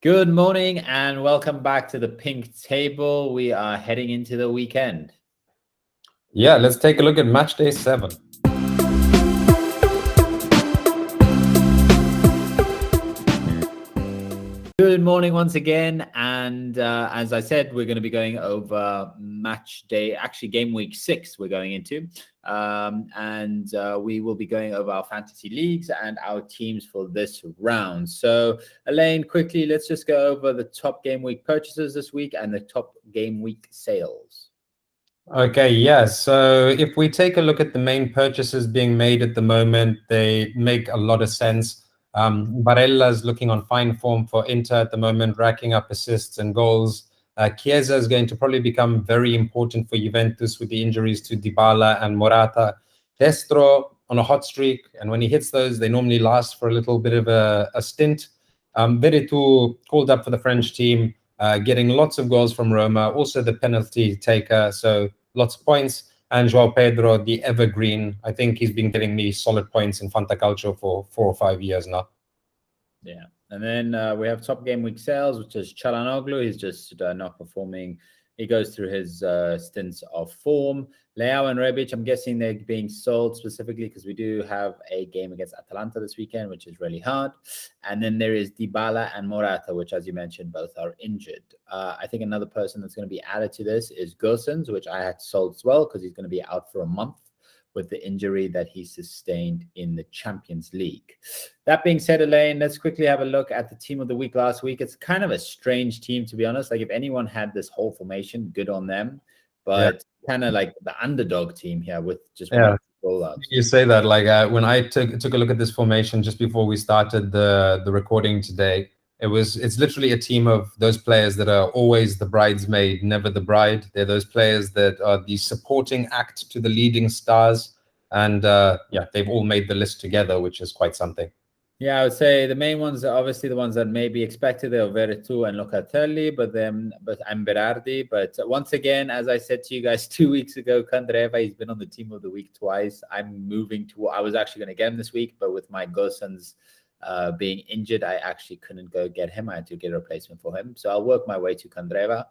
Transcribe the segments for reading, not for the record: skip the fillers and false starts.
Good morning and welcome back to the Pink Table. We are heading into the weekend. Yeah, let's take a look at Matchday 7. Good morning once again. And as I said, we're going to be going over match day, actually game week 6 we're going into. We will be going over our fantasy leagues and our teams for this round. So Elaine, quickly, let's just go over the top game week purchases this week and the top game week sales. Okay, yeah. So if we take a look at the main purchases being made at the moment, they make a lot of sense. Barella's looking on fine form for Inter at the moment, racking up assists and goals. Chiesa is going to probably become very important for Juventus with the injuries to Dybala and Morata. Destro on a hot streak, and when he hits those, they normally last for a little bit of a stint. Veretout called up for the French team, getting lots of goals from Roma, also the penalty taker, so lots of points. And João Pedro, the evergreen. I think he's been getting me solid points in Fantacalcio for 4 or 5 years now. Yeah. And then we have top game week sales, which is Çalhanoğlu. He's just not performing. He goes through his stints of form. Leao and Rebic, I'm guessing they're being sold specifically because we do have a game against Atalanta this weekend, which is really hard. And then there is Dybala and Morata, which, as you mentioned, both are injured. I think another person that's going to be added to this is Gosens, which I had sold as well because he's going to be out for a month with the injury that he sustained in the Champions League. That being said, Elaine, let's quickly have a look at the team of the week last week. It's kind of a strange team, to be honest. Like, if anyone had this whole formation, good on them. But kind of like the underdog team here with just one rollout. You say that, like when I took a look at this formation just before we started the recording today, it's literally a team of those players that are always the bridesmaid, never the bride. They're those players that are the supporting act to the leading stars. And they've all made the list together, which is quite something. Yeah, I would say the main ones are obviously the ones that may be expected. They're Veretout and Locatelli, but Berardi. But once again, as I said to you guys 2 weeks ago, Candreva, he's been on the team of the week twice. I'm moving to. I was actually going to get him this week, but with my Gosens being injured, I actually couldn't go get him. I had to get a replacement for him. So I'll work my way to Candreva.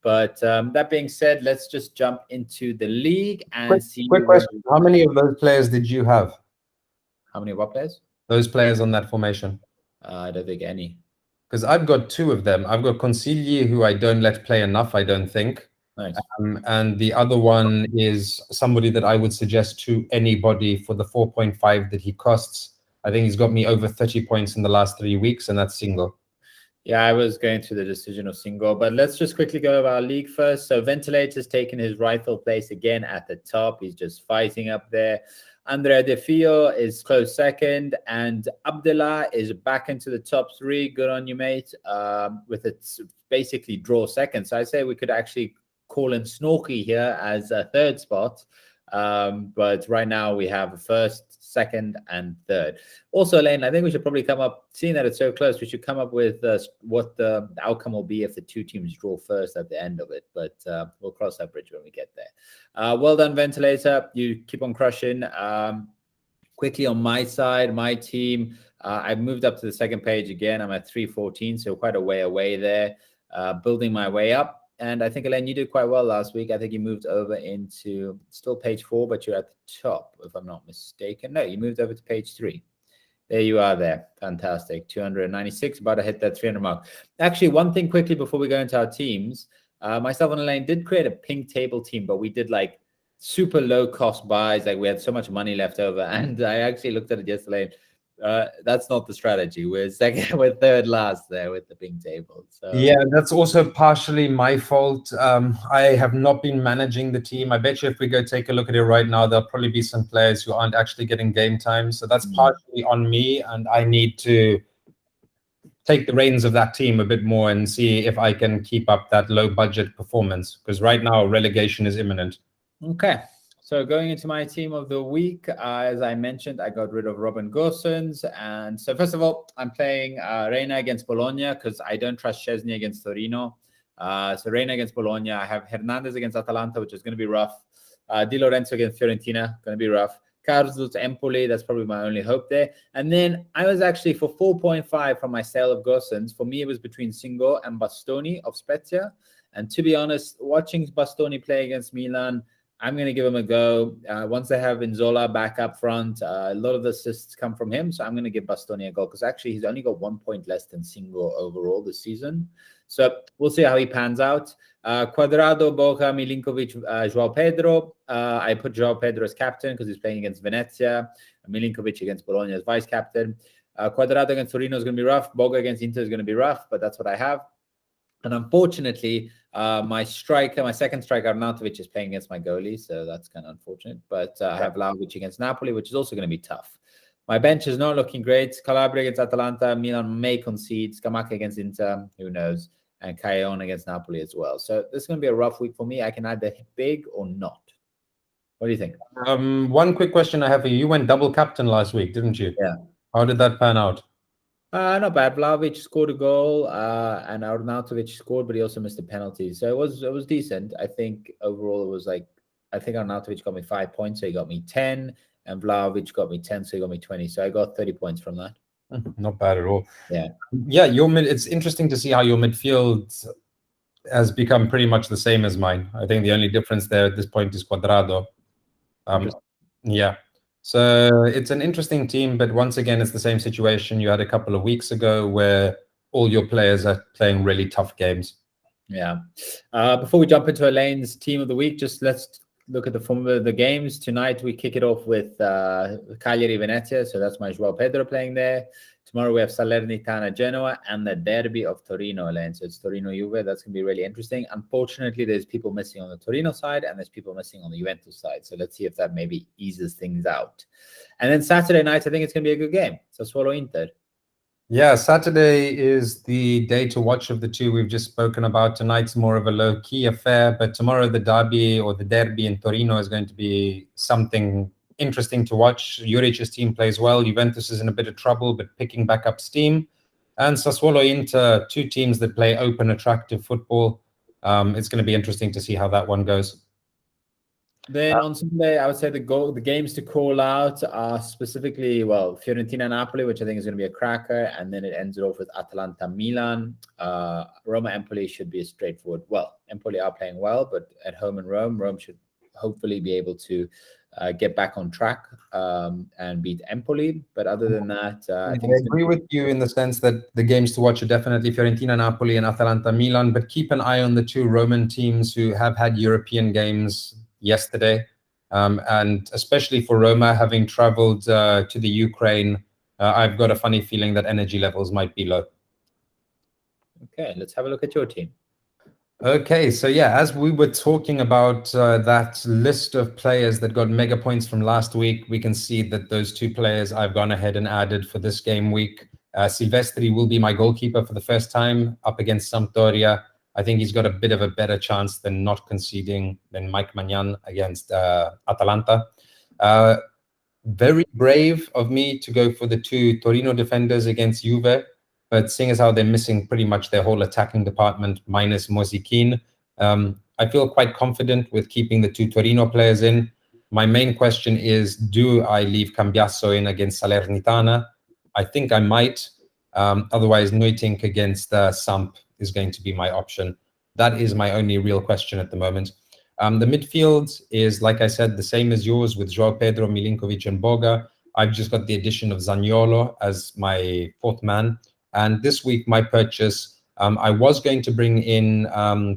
But that being said, let's just jump into the league and see. Quick question: how many of those players did you have? How many what players? Those players on that formation. I don't think any. Because I've got 2 of them. I've got Consigli, who I don't let play enough, I don't think. Nice. And the other one is somebody that I would suggest to anybody for the 4.5 that he costs. I think he's got me over 30 points in the last 3 weeks, and that's Singo. Yeah, I was going through the decision of Singo, but let's just quickly go over our league first. So Ventilator's taken his rightful place again at the top. He's just fighting up there. Andrea De Fio is close second, and Abdullah is back into the top 3. Good on you, mate. With its basically draw second. So I say we could actually call in Snorky here as a 3rd spot. But right now we have 1st, 2nd, and 3rd. Also, Elaine, I think we should probably come up, seeing that it's so close, we should come up with what the outcome will be if the 2 teams draw first at the end of it. But we'll cross that bridge when we get there. Well done, Ventilator. You keep on crushing. Quickly on my side, my team, I've moved up to the 2nd page again. I'm at 314, so quite a way away there. Building my way up. And I think, Elaine, you did quite well last week. I think you moved over into still page 4, but you're at the top, if I'm not mistaken. No, you moved over to page 3. There you are there. Fantastic. 296, about to hit that 300 mark. Actually, one thing quickly before we go into our teams. Myself and Elaine did create a Pink Table team, but we did like super low cost buys. Like we had so much money left over. And I actually looked at it yesterday. That's not the strategy. We're 3rd last there with the Pink Table. So yeah, that's also partially my fault. I have not been managing the team. I bet you if we go take a look at it right now, there'll probably be some players who aren't actually getting game time. So that's partially on me, and I need to take the reins of that team a bit more and see if I can keep up that low budget performance, because right now relegation is imminent. Okay. So going into my team of the week, as I mentioned, I got rid of Robin Gosens. And so first of all, I'm playing Reina against Bologna because I don't trust Szczesny against Torino. So Reina against Bologna. I have Hernandez against Atalanta, which is going to be rough. Di Lorenzo against Fiorentina, going to be rough. Carlos Empoli, that's probably my only hope there. And then I was actually for 4.5 from my sale of Gosens. For me, it was between Singo and Bastoni of Spezia. And to be honest, watching Bastoni play against Milan, I'm going to give him a go. Once they have Inzola back up front, a lot of the assists come from him. So I'm going to give Bastoni a go because actually he's only got 1 point less than Singo overall this season. So we'll see how he pans out. Cuadrado, Boca, Milinkovic, João Pedro. I put João Pedro as captain because he's playing against Venezia. Milinkovic against Bologna as vice captain. Cuadrado against Torino is going to be rough. Boga against Inter is going to be rough, but that's what I have. And unfortunately, my second striker, Arnautovic, is playing against my goalie, so that's kind of unfortunate. But I have Vlahovic against Napoli, which is also going to be tough. My bench is not looking great. Calabria against Atalanta. Milan may concede. Scamacca against Inter. Who knows? And Cagliari against Napoli as well. So this is going to be a rough week for me. I can either hit big or not. What do you think? One quick question I have for you. You went double captain last week, didn't you? Yeah. How did that pan out? Not bad. Vlahovic scored a goal, and Arnautovic scored, but he also missed a penalty. So it was decent. I think overall it was like, I think Arnautovic got me 5 points, so he got me 10, and Vlahovic got me 10, so he got me 20. So I got 30 points from that. Not bad at all. Yeah. Yeah, it's interesting to see how your midfield has become pretty much the same as mine. I think the only difference there at this point is Cuadrado. Yeah. So it's an interesting team, but once again, it's the same situation you had a couple of weeks ago where all your players are playing really tough games. Yeah. Before we jump into Elaine's team of the week, just let's look at the form of the games. Tonight, we kick it off with Cagliari Venezia. So that's my João Pedro playing there. Tomorrow, we have Salernitana Genoa and the derby of Torino, Elaine. So it's Torino Juve. That's going to be really interesting. Unfortunately, there's people missing on the Torino side and there's people missing on the Juventus side. So let's see if that maybe eases things out. And then Saturday night, I think it's going to be a good game. So Sassuolo Inter. Yeah, Saturday is the day to watch of the two we've just spoken about. Tonight's more of a low-key affair, but tomorrow the derby or the derby in Torino is going to be something interesting to watch. Juric's team plays well. Juventus is in a bit of trouble, but picking back up steam. And Sassuolo Inter, two teams that play open, attractive football. It's going to be interesting to see how that one goes. Then on Sunday, I would say the games to call out are specifically, Fiorentina Napoli, which I think is going to be a cracker, and then it ends it off with Atalanta Milan. Roma Empoli should be a straightforward. Well, Empoli are playing well, but at home in Rome should hopefully be able to get back on track and beat Empoli. But other than that, I agree with you in the sense that the games to watch are definitely Fiorentina Napoli and Atalanta Milan, but keep an eye on the two Roman teams who have had European games yesterday, and especially for Roma, having traveled to the Ukraine, I've got a funny feeling that energy levels might be low. Okay, let's have a look at your team. Okay, so yeah, as we were talking about that list of players that got mega points from last week, we can see that those two players I've gone ahead and added for this game week. Silvestri will be my goalkeeper for the first time up against Sampdoria. I think he's got a bit of a better chance than not conceding than Mike Magnan against Atalanta. Very brave of me to go for the two Torino defenders against Juve, but seeing as how they're missing pretty much their whole attacking department minus Mosikin, I feel quite confident with keeping the two Torino players in. My main question is, do I leave Cambiasso in against Salernitana? I think I might. Otherwise, Neutink against Samp is going to be my option. That is my only real question at the moment. The midfield is, like I said, the same as yours with João Pedro, Milinkovic, and Boga. I've just got the addition of Zaniolo as my fourth man. And this week, my purchase, I was going to bring in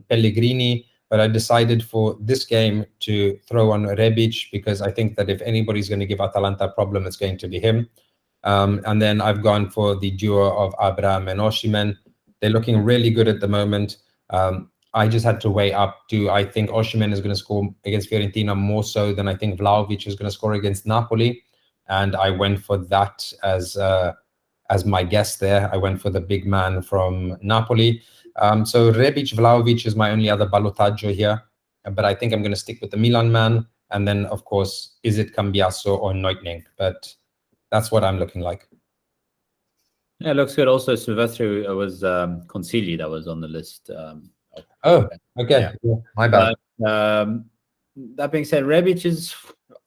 Pellegrini, but I decided for this game to throw on Rebic because I think that if anybody's going to give Atalanta a problem, it's going to be him. And then I've gone for the duo of Abraham and Osimhen. They're looking really good at the moment. I just had to weigh up. Do I think Osimhen is going to score against Fiorentina more so than I think Vlahovic is going to score against Napoli? And I went for that as my guess there. I went for the big man from Napoli. So Rebic, Vlahovic is my only other ballottaggio here. But I think I'm going to stick with the Milan man. And then, of course, is it Cambiasso or Neutink? But that's what I'm looking like. Yeah, it looks good. Also, Silvestri was Consigli that was on the list. Okay. Yeah, my bad. But, that being said, Rebic is,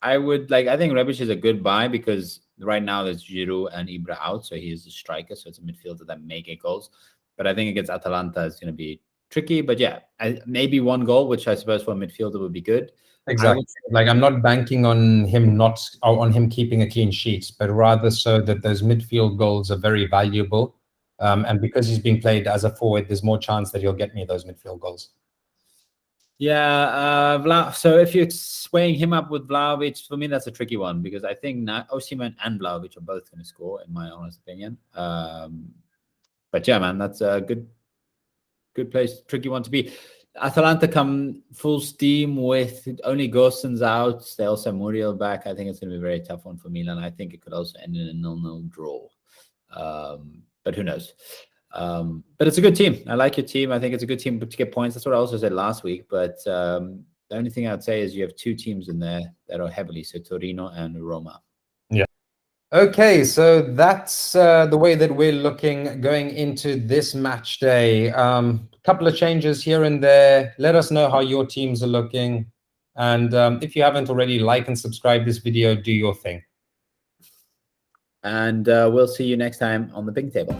I think Rebic is a good buy because right now there's Giroud and Ibra out, so he is a striker, so it's a midfielder that may get goals. But I think against Atalanta is going to be tricky. But yeah, maybe one goal, which I suppose for a midfielder would be good. Exactly. Like, I'm not banking on him keeping a clean sheet, but rather so that those midfield goals are very valuable. And because he's being played as a forward, there's more chance that he'll get me those midfield goals. Yeah, so if you're swaying him up with Vlahovic, for me that's a tricky one because I think Osimhen and Vlahovic are both going to score, in my honest opinion. But yeah, man, that's a good place, tricky one to be. Atalanta come full steam with only Gosens out. They also have Muriel back. I think it's going to be a very tough one for Milan. I think it could also end in a 0-0 draw. But who knows? But it's a good team. I like your team. I think it's a good team to get points. That's what I also said last week. But the only thing I'd say is you have two teams in there that are heavily, so Torino and Roma. Yeah. Okay, so that's the way that we're looking going into this match day. Couple of changes here and there. Let us know how your teams are looking. And if you haven't already, like and subscribe this video, do your thing. And we'll see you next time on the Big Table.